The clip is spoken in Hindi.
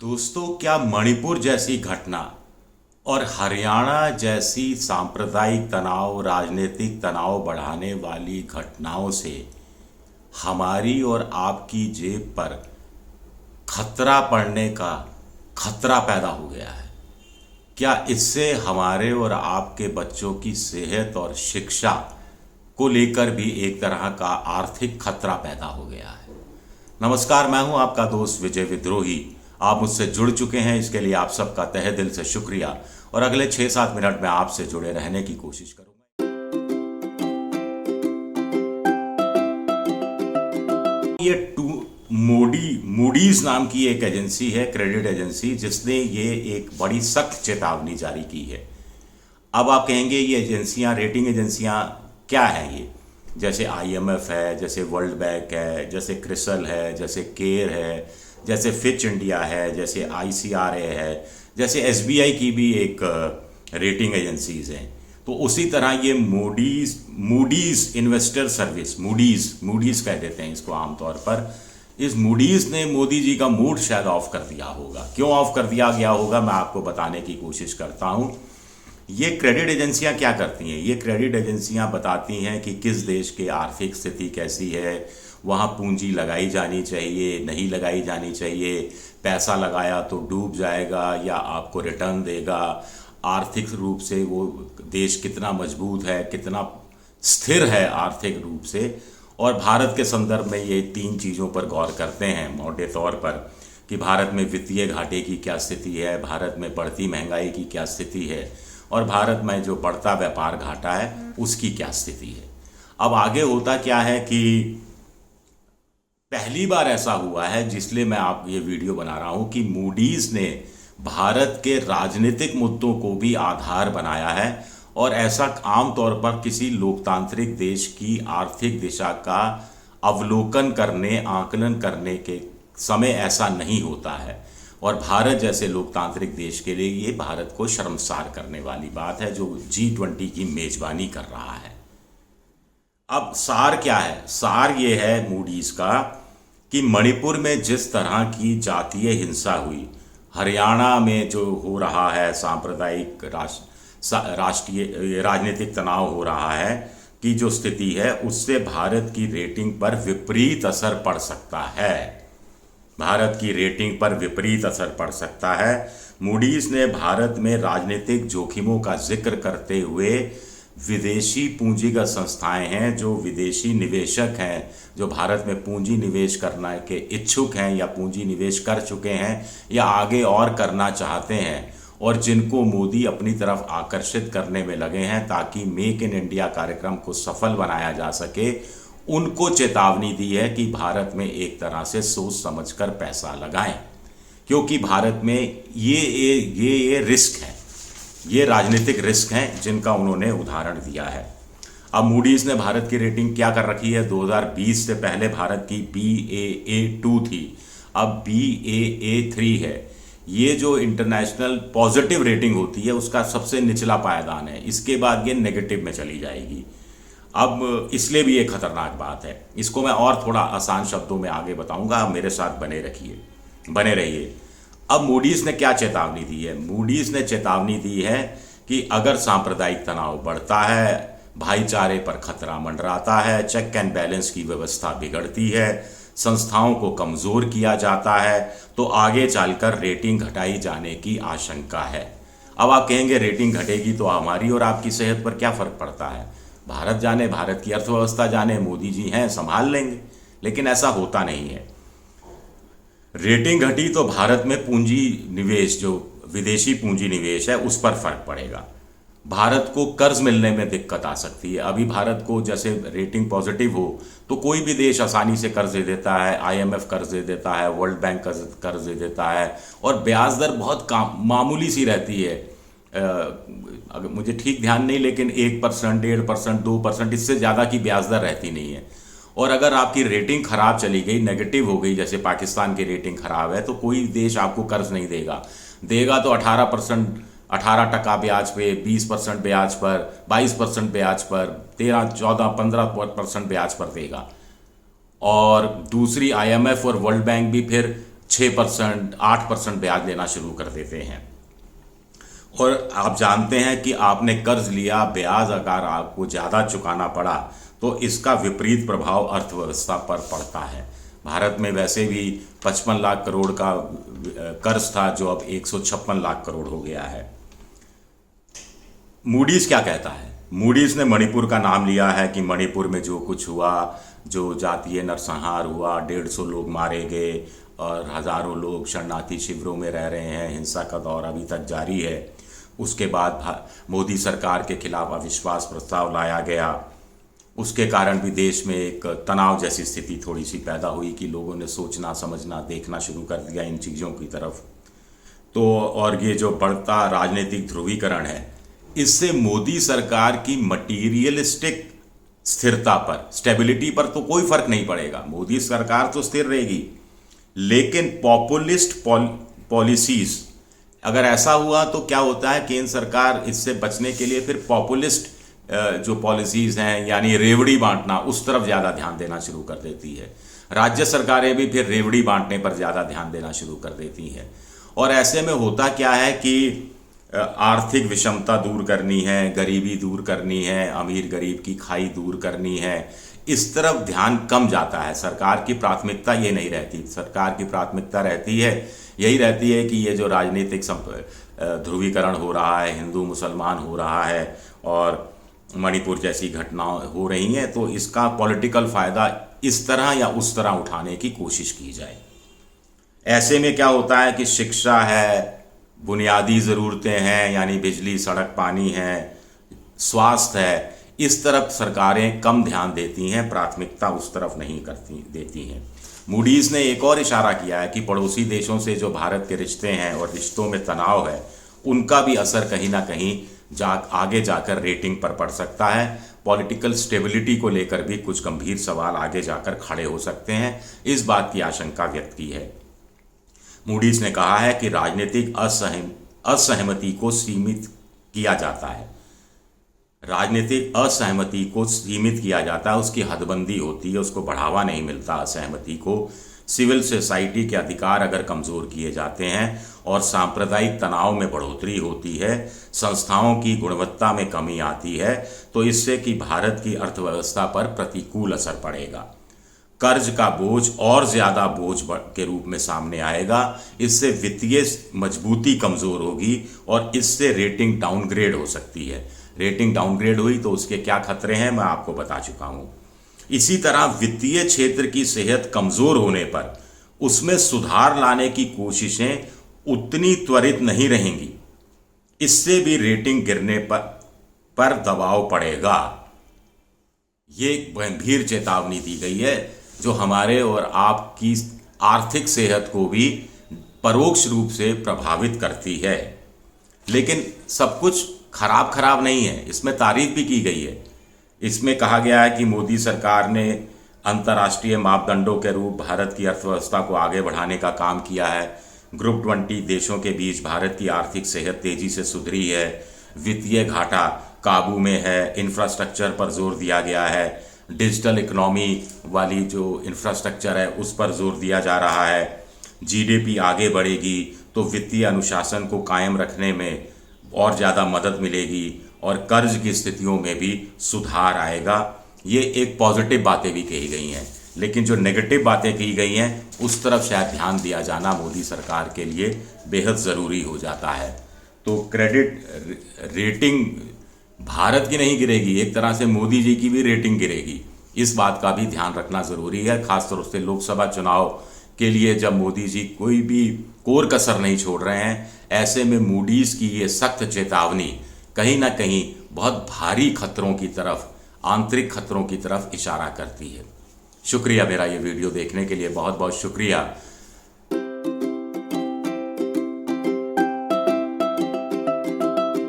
दोस्तों, क्या मणिपुर जैसी घटना और हरियाणा जैसी सांप्रदायिक तनाव, राजनीतिक तनाव बढ़ाने वाली घटनाओं से हमारी और आपकी जेब पर खतरा पड़ने का खतरा पैदा हो गया है? क्या इससे हमारे और आपके बच्चों की सेहत और शिक्षा को लेकर भी एक तरह का आर्थिक खतरा पैदा हो गया है? नमस्कार, मैं हूं आपका दोस्त विजय विद्रोही। आप मुझसे जुड़ चुके हैं, इसके लिए आप सबका तहे दिल से शुक्रिया। और अगले 6-7 मिनट में आपसे जुड़े रहने की कोशिश करूंगा। ये मूडीज नाम की एक एजेंसी है, क्रेडिट एजेंसी, जिसने ये एक बड़ी सख्त चेतावनी जारी की है। अब आप कहेंगे ये एजेंसियां, रेटिंग एजेंसियां क्या हैं? ये जैसे IMF है, जैसे वर्ल्ड बैंक है, जैसे क्रिसल है, जैसे केयर है, जैसे फिच इंडिया है, जैसे ICRA है, जैसे SBI की भी एक रेटिंग एजेंसीज हैं। तो उसी तरह ये मूडीज इन्वेस्टर सर्विस, मूडीज कह देते हैं इसको आमतौर पर। इस मूडीज ने मोदी जी का मूड शायद ऑफ कर दिया होगा। क्यों ऑफ कर दिया गया होगा, मैं आपको बताने की कोशिश करता हूं। ये क्रेडिट एजेंसियां क्या करती हैं? ये क्रेडिट एजेंसियां बताती हैं कि किस देश की आर्थिक स्थिति कैसी है, वहाँ पूंजी लगाई जानी चाहिए, नहीं लगाई जानी चाहिए, पैसा लगाया तो डूब जाएगा या आपको रिटर्न देगा, आर्थिक रूप से वो देश कितना मजबूत है, कितना स्थिर है आर्थिक रूप से। और भारत के संदर्भ में ये 3 चीज़ों पर गौर करते हैं मोटे तौर पर, कि भारत में वित्तीय घाटे की क्या स्थिति है, भारत में बढ़ती महंगाई की क्या स्थिति है, और भारत में जो बढ़ता व्यापार घाटा है उसकी क्या स्थिति है। अब आगे होता क्या है कि पहली बार ऐसा हुआ है, जिसलिए मैं आप ये वीडियो बना रहा हूं, कि मूडीज ने भारत के राजनीतिक मुद्दों को भी आधार बनाया है। और ऐसा आमतौर पर किसी लोकतांत्रिक देश की आर्थिक दिशा का अवलोकन करने, आकलन करने के समय ऐसा नहीं होता है। और भारत जैसे लोकतांत्रिक देश के लिए ये भारत को शर्मसार करने वाली बात है, जो G20 की मेजबानी कर रहा है। अब सार क्या है? सार ये है मूडीज का कि मणिपुर में जिस तरह की जातीय हिंसा हुई, हरियाणा में जो हो रहा है सांप्रदायिक राष्ट्रीय राजनीतिक तनाव हो रहा है, कि जो स्थिति है उससे भारत की रेटिंग पर विपरीत असर पड़ सकता है। भारत की रेटिंग पर विपरीत असर पड़ सकता है। मूडीज ने भारत में राजनीतिक जोखिमों का जिक्र करते हुए विदेशी पूंजीगत संस्थाएं हैं, जो विदेशी निवेशक हैं, जो भारत में पूंजी निवेश करने के इच्छुक हैं या पूंजी निवेश कर चुके हैं या आगे और करना चाहते हैं, और जिनको मोदी अपनी तरफ आकर्षित करने में लगे हैं ताकि मेक इन इंडिया कार्यक्रम को सफल बनाया जा सके, उनको चेतावनी दी है कि भारत में एक तरह से सोच समझकर पैसा लगाएं, क्योंकि भारत में ये रिस्क है, ये राजनीतिक रिस्क हैं जिनका उन्होंने उदाहरण दिया है। अब मूडीज ने भारत की रेटिंग क्या कर रखी है? 2020 से पहले भारत की Baa2 थी, अब Baa3 है। ये जो इंटरनेशनल पॉजिटिव रेटिंग होती है उसका सबसे निचला पायदान है। इसके बाद ये नेगेटिव में चली जाएगी। अब इसलिए भी ये खतरनाक बात है। इसको मैं और थोड़ा आसान शब्दों में आगे बताऊंगा, आप मेरे साथ बने रहिए। अब मूडीज ने क्या चेतावनी दी है? मूडीज ने चेतावनी दी है कि अगर सांप्रदायिक तनाव बढ़ता है, भाईचारे पर खतरा मंडराता है, चेक एंड बैलेंस की व्यवस्था बिगड़ती है, संस्थाओं को कमजोर किया जाता है, तो आगे चलकर रेटिंग घटाई जाने की आशंका है। अब आप कहेंगे रेटिंग घटेगी तो हमारी और आपकी सेहत पर क्या फर्क पड़ता है? भारत जाने, भारत की अर्थव्यवस्था जाने, मोदी जी हैं, संभाल लेंगे। लेकिन ऐसा होता नहीं है। रेटिंग घटी तो भारत में पूंजी निवेश, जो विदेशी पूंजी निवेश है, उस पर फर्क पड़ेगा। भारत को कर्ज मिलने में दिक्कत आ सकती है। अभी भारत को जैसे रेटिंग पॉजिटिव हो तो कोई भी देश आसानी से कर्ज दे देता है, IMF कर्ज दे देता है, वर्ल्ड बैंक कर्ज दे देता है, और ब्याज दर बहुत मामूली सी रहती है। अगर मुझे ठीक ध्यान नहीं, लेकिन 1%, 1.5%, 2%, इससे ज़्यादा की ब्याज दर रहती नहीं है। और अगर आपकी रेटिंग खराब चली गई, नेगेटिव हो गई, जैसे पाकिस्तान की रेटिंग खराब है, तो कोई देश आपको कर्ज नहीं देगा तो 18% ब्याज पे, 20% ब्याज पर, 22% ब्याज पर, 13, 14, 15% ब्याज पर देगा। और दूसरी IMF और वर्ल्ड बैंक भी फिर 6%, 8% ब्याज लेना शुरू कर देते हैं। और आप जानते हैं कि आपने कर्ज लिया, ब्याज अगर आपको ज़्यादा चुकाना पड़ा तो इसका विपरीत प्रभाव अर्थव्यवस्था पर पड़ता है। भारत में वैसे भी 55 लाख करोड़ का कर्ज था जो अब 156 लाख करोड़ हो गया है। मूडीज क्या कहता है? मूडीज ने मणिपुर का नाम लिया है कि मणिपुर में जो कुछ हुआ, जो जातीय नरसंहार हुआ, 150 लोग मारे गए और हज़ारों लोग शरणार्थी शिविरों में रह रहे हैं, हिंसा का दौर अभी तक जारी है। उसके बाद मोदी सरकार के खिलाफ अविश्वास प्रस्ताव लाया गया। उसके कारण भी देश में एक तनाव जैसी स्थिति थोड़ी सी पैदा हुई कि लोगों ने सोचना, समझना, देखना शुरू कर दिया इन चीज़ों की तरफ। तो और ये जो बढ़ता राजनीतिक ध्रुवीकरण है, इससे मोदी सरकार की मटीरियलिस्टिक स्थिरता पर, स्टेबिलिटी पर तो कोई फर्क नहीं पड़ेगा। मोदी सरकार तो स्थिर रहेगी, लेकिन पॉपुलिस्ट पॉलिसीज, अगर ऐसा हुआ तो क्या होता है, केंद्र सरकार इससे बचने के लिए फिर पॉपुलिस्ट जो पॉलिसीज हैं यानी रेवड़ी बांटना, उस तरफ ज़्यादा ध्यान देना शुरू कर देती है। राज्य सरकारें भी फिर रेवड़ी बांटने पर ज़्यादा ध्यान देना शुरू कर देती हैं। और ऐसे में होता क्या है कि आर्थिक विषमता दूर करनी है, गरीबी दूर करनी है, अमीर गरीब की खाई दूर करनी है, इस तरफ ध्यान कम जाता है। सरकार की प्राथमिकता ये नहीं रहती। सरकार की प्राथमिकता रहती है, यही रहती है कि ये जो राजनीतिक ध्रुवीकरण हो रहा है, हिंदू मुसलमान हो रहा है और मणिपुर जैसी घटनाएं हो रही हैं, तो इसका पॉलिटिकल फ़ायदा इस तरह या उस तरह उठाने की कोशिश की जाए। ऐसे में क्या होता है कि शिक्षा है, बुनियादी ज़रूरतें हैं यानी बिजली, सड़क, पानी है, स्वास्थ्य है, इस तरफ सरकारें कम ध्यान देती हैं, प्राथमिकता उस तरफ नहीं देती हैं। मूडीज़ ने एक और इशारा किया है कि पड़ोसी देशों से जो भारत के रिश्ते हैं और रिश्तों में तनाव है, उनका भी असर कहीं ना कहीं आगे जाकर रेटिंग पर पड़ सकता है। पॉलिटिकल स्टेबिलिटी को लेकर भी कुछ गंभीर सवाल आगे जाकर खड़े हो सकते हैं, इस बात की आशंका व्यक्त की है। मूडीज़ ने कहा है कि राजनीतिक असहमति को सीमित किया जाता है। राजनीतिक असहमति को सीमित किया जाता है, उसकी हदबंदी होती है, उसको बढ़ावा नहीं मिलता असहमति को। सिविल सोसाइटी के अधिकार अगर कमज़ोर किए जाते हैं और सांप्रदायिक तनाव में बढ़ोतरी होती है, संस्थाओं की गुणवत्ता में कमी आती है, तो इससे कि भारत की अर्थव्यवस्था पर प्रतिकूल असर पड़ेगा। कर्ज का बोझ और ज़्यादा बोझ के रूप में सामने आएगा। इससे वित्तीय मजबूती कमज़ोर होगी और इससे रेटिंग डाउनग्रेड हो सकती है। रेटिंग डाउनग्रेड हुई तो उसके क्या खतरे हैं मैं आपको बता चुका हूँ। इसी तरह वित्तीय क्षेत्र की सेहत कमज़ोर होने पर उसमें सुधार लाने की कोशिशें उतनी त्वरित नहीं रहेंगी। इससे भी रेटिंग गिरने पर दबाव पड़ेगा। ये गंभीर चेतावनी दी गई है जो हमारे और आपकी आर्थिक सेहत को भी परोक्ष रूप से प्रभावित करती है। लेकिन सब कुछ खराब नहीं है, इसमें तारीफ भी की गई है। इसमें कहा गया है कि मोदी सरकार ने अंतर्राष्ट्रीय मापदंडों के रूप भारत की अर्थव्यवस्था को आगे बढ़ाने का काम किया है। ग्रुप 20 देशों के बीच भारत की आर्थिक सेहत तेजी से सुधरी है, वित्तीय घाटा काबू में है, इंफ्रास्ट्रक्चर पर जोर दिया गया है, डिजिटल इकोनॉमी वाली जो इंफ्रास्ट्रक्चर है उस पर जोर दिया जा रहा है, जीडीपी आगे बढ़ेगी तो वित्तीय अनुशासन को कायम रखने में और ज़्यादा मदद मिलेगी और कर्ज की स्थितियों में भी सुधार आएगा। ये एक पॉजिटिव बातें भी कही गई हैं, लेकिन जो नेगेटिव बातें की गई हैं उस तरफ शायद ध्यान दिया जाना मोदी सरकार के लिए बेहद ज़रूरी हो जाता है। तो क्रेडिट रेटिंग भारत की नहीं गिरेगी, एक तरह से मोदी जी की भी रेटिंग गिरेगी। इस बात का भी ध्यान रखना ज़रूरी है, खासतौर से लोकसभा चुनाव के लिए जब मोदी जी कोई भी कोर कसर नहीं छोड़ रहे हैं। ऐसे में मूडीज़ की ये सख्त चेतावनी कहीं ना कहीं बहुत भारी खतरों की तरफ, आंतरिक खतरों की तरफ इशारा करती है। शुक्रिया, मेरा ये वीडियो देखने के लिए बहुत बहुत शुक्रिया।